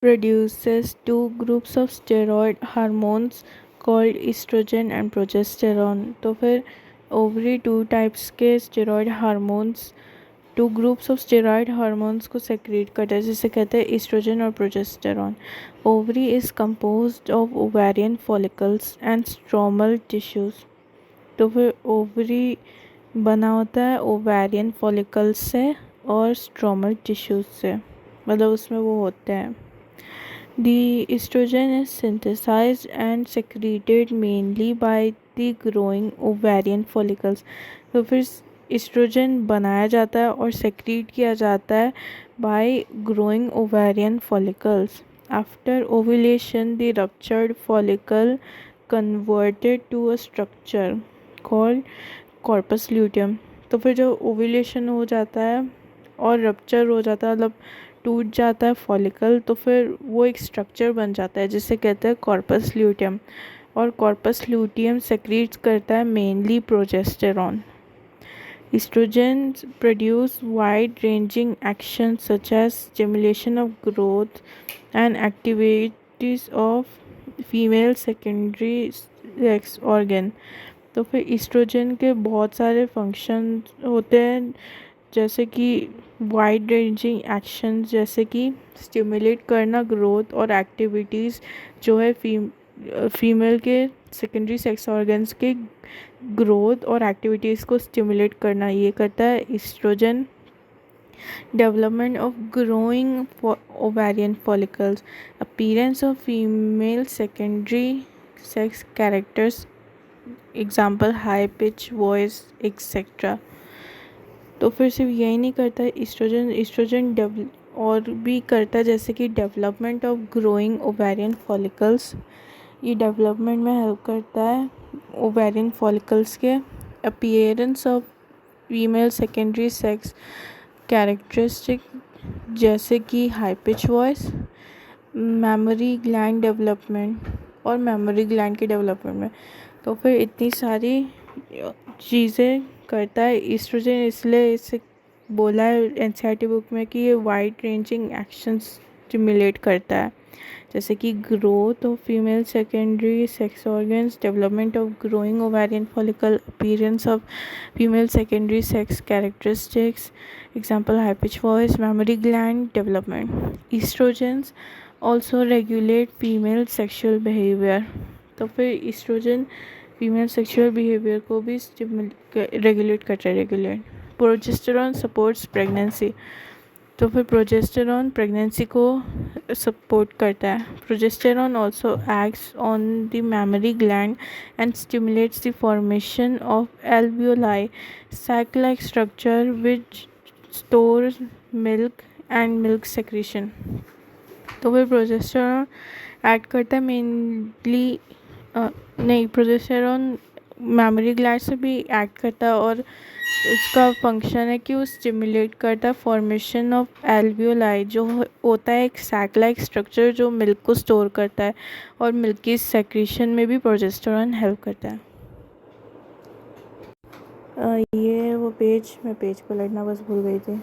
produces two groups of steroid hormones called estrogen and progesterone। तो फिर ovary two types के steroid hormones, two groups of steroid hormones को secret करता है, जिसे कहते हैं एस्ट्रोजन और progesterone. Ovary is composed of ovarian follicles and stromal tissues. तो फिर ओवरी बना होता है ओवेरियन फॉलिकल्स से और स्ट्रोमल टिश्यूज से, मतलब उसमें वो होते हैं। The estrogen is synthesized and secreted mainly by the growing ovarian follicles। तो फिर एस्ट्रोजन बनाया जाता है और सेक्रीट किया जाता है by growing ovarian follicles. After ovulation the ruptured follicle converted to a structure called corpus luteum. तो फिर जब ओव्यूलेशन हो जाता है और रप्चर हो जाता है, मतलब टूट जाता है फॉलिकल, तो फिर वो एक स्ट्रक्चर बन जाता है जिसे कहते हैं कॉर्पस ल्यूटियम। और कॉर्पस ल्यूटियम सेक्रीट करता है mainly progesterone. Estrogens produce wide-ranging actions such as stimulation of growth and activities of female secondary sex organ। तो फिर एस्ट्रोजन के बहुत सारे फंक्शन होते हैं, जैसे कि वाइड रेंजिंग एक्शंस, जैसे कि स्टिमुलेट करना ग्रोथ और एक्टिविटीज़ जो है फीमेल के सेकेंडरी सेक्स ऑर्गन्स के ग्रोथ और एक्टिविटीज़ को स्टिमुलेट करना, ये करता है oestrogen. Development of growing ovarian follicles, appearance of female secondary sex characters, example high pitch voice etcetera. तो फिर सिर्फ यही नहीं करता है एस्ट्रोजन और भी करता है, जैसे कि development of growing ovarian follicles. ये डेवलपमेंट में हेल्प करता है ओवेरियन फॉलिकल्स के। Appearance of female secondary sex characteristic, जैसे कि high pitch voice. Memory gland development और मेमोरी ग्लैंड के डेवलपमेंट में। तो फिर इतनी सारी चीज़ें करता है एस्ट्रोजन, इसलिए इसे बोला है एनसीईआरटी बुक में कि ये वाइड रेंजिंग एक्शन स्टिमुलेट करता है, जैसे कि growth of female secondary sex organs, development of growing ovarian follicle, appearance of female secondary sex characteristics, example high pitch voice, memory gland development. Oestrogens also regulate female sexual behaviour. तो फिर oestrogen female sexual behaviour को भी regulate करता है। Progesterone supports pregnancy. तो फिर progesterone pregnancy को support करता है। Progesterone also acts on the memory gland and stimulates the formation of alveoli, sac like structure which stores milk and milk secretion। तो फिर प्रोजेस्टेरॉन एक्ट करता है मेनली नहीं, प्रोजेस्टेरॉन मेमोरी ग्लैंड से भी एक्ट करता है और उसका फंक्शन है कि वो स्टिमुलेट करता है फॉर्मेशन ऑफ एल्वियोलाई, जो होता है एक सैक लाइक स्ट्रक्चर जो मिल्क को स्टोर करता है, और मिल्क की सेक्रेशन में भी प्रोजेस्टेरॉन हेल्प करता है। ये वो पेज, मैं पेज पलटना बस भूल गई थी।